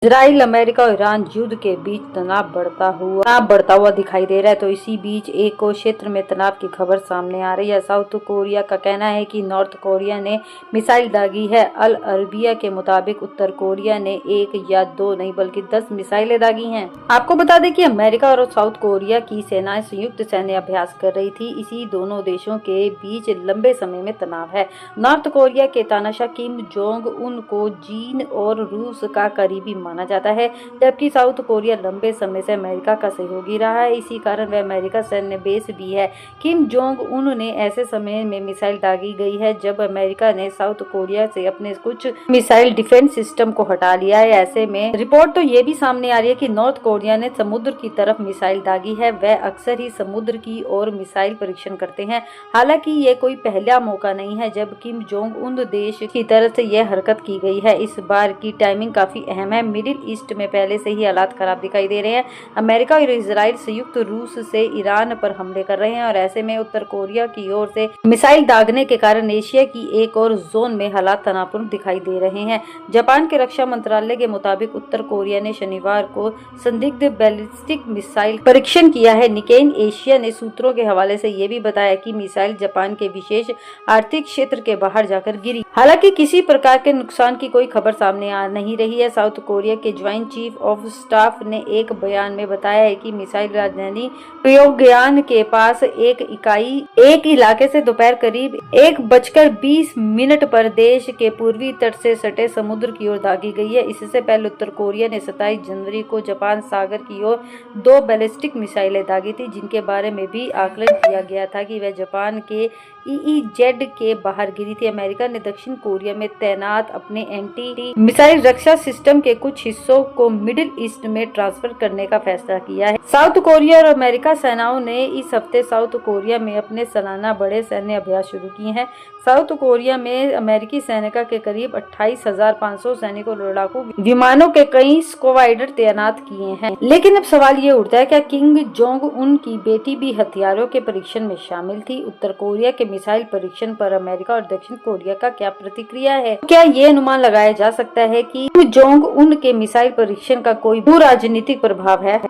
Israel, America और Iran युद्ध के बीच तनाव बढ़ता हुआ दिखाई दे रहा है। तो इसी बीच एक और क्षेत्र में तनाव की खबर सामने आ रही है। साउथ कोरिया का कहना है कि नॉर्थ कोरिया ने मिसाइल दागी है। अल अरबिया के मुताबिक उत्तर कोरिया ने 1 या 2 नहीं बल्कि 10 मिसाइलें दागी हैं। आपको बता दें कि अमेरिका और साउथ कोरिया की सेनाएं संयुक्त सैन्य अभ्यास कर रही थी। इसी दोनों देशों के बीच लंबे समय में तनाव है। नॉर्थ कोरिया के तानाशाह किम जोंग उन को चीन और रूस का करीबी माना जाता है, जबकि साउथ कोरिया लंबे समय से अमेरिका का सहयोगी रहा है। इसी कारण वह अमेरिका सैन्य बेस भी है। किम जोंग उन ने ऐसे समय में मिसाइल दागी गई है जब अमेरिका ने साउथ कोरिया से अपने कुछ मिसाइल डिफेंस सिस्टम को हटा लिया है। ऐसे में रिपोर्ट तो ये भी सामने आ रही है कि नॉर्थ कोरिया ने समुद्र की तरफ मिसाइल दागी है। वह अक्सर ही समुद्र की ओर मिसाइल परीक्षण करते हैं। हालांकि ये कोई पहला मौका नहीं है जब किम जोंग उन देश की तरफ से यह हरकत की गई है। इस बार की टाइमिंग काफी अहम है। मिडिल ईस्ट में पहले से ही हालात खराब दिखाई दे रहे हैं। अमेरिका और इजराइल संयुक्त रूस से ईरान पर हमले कर रहे हैं और ऐसे में उत्तर कोरिया की ओर से मिसाइल दागने के कारण एशिया की एक और जोन में हालात तनावपूर्ण दिखाई दे रहे हैं। जापान के रक्षा मंत्रालय के मुताबिक उत्तर कोरिया ने शनिवार को संदिग्ध बैलिस्टिक मिसाइल परीक्षण किया है। निकेन एशिया ने सूत्रों के हवाले से ये भी बताया कि मिसाइल जापान के विशेष आर्थिक क्षेत्र के बाहर जाकर गिरी। हालांकि किसी प्रकार के नुकसान की कोई खबर सामने आ नहीं रही है। साउथ कोरिया के ज्वाइंट चीफ ऑफ स्टाफ ने एक बयान में बताया है कि मिसाइल राजधानी प्योंगयांग के पास एक इलाके से दोपहर करीब 1:20 पर देश के पूर्वी तट से सटे समुद्र की ओर दागी गई है। इससे पहले उत्तर कोरिया ने 27 जनवरी को जापान सागर की ओर 2 बैलिस्टिक मिसाइलें दागी थी, जिनके बारे में भी आकलन किया गया था कि वह जापान के ईईजेड के बाहर गिरी थी। अमेरिका ने दक्षिण कोरिया में तैनात अपने एंटी मिसाइल रक्षा सिस्टम के कुछ हिस्सों को मिडिल ईस्ट में ट्रांसफर करने का फैसला किया है। साउथ कोरिया और अमेरिका सेनाओं ने इस हफ्ते साउथ कोरिया में अपने सालाना बड़े सैन्य अभ्यास शुरू किए हैं। साउथ कोरिया में अमेरिकी सेना के करीब 28,500 सैनिकों और लड़ाकू विमानों के कई स्क्वाड्रन तैनात किए हैं। लेकिन अब सवाल ये उठता है, क्या किम जोंग उन की बेटी भी हथियारों के परीक्षण में शामिल थी? उत्तर कोरिया के मिसाइल परीक्षण पर अमेरिका और दक्षिण कोरिया का क्या प्रतिक्रिया है? क्या ये अनुमान लगाया जा सकता है कि किम जोंग उन के मिसाइल परीक्षण का कोई भू राजनीतिक प्रभाव है?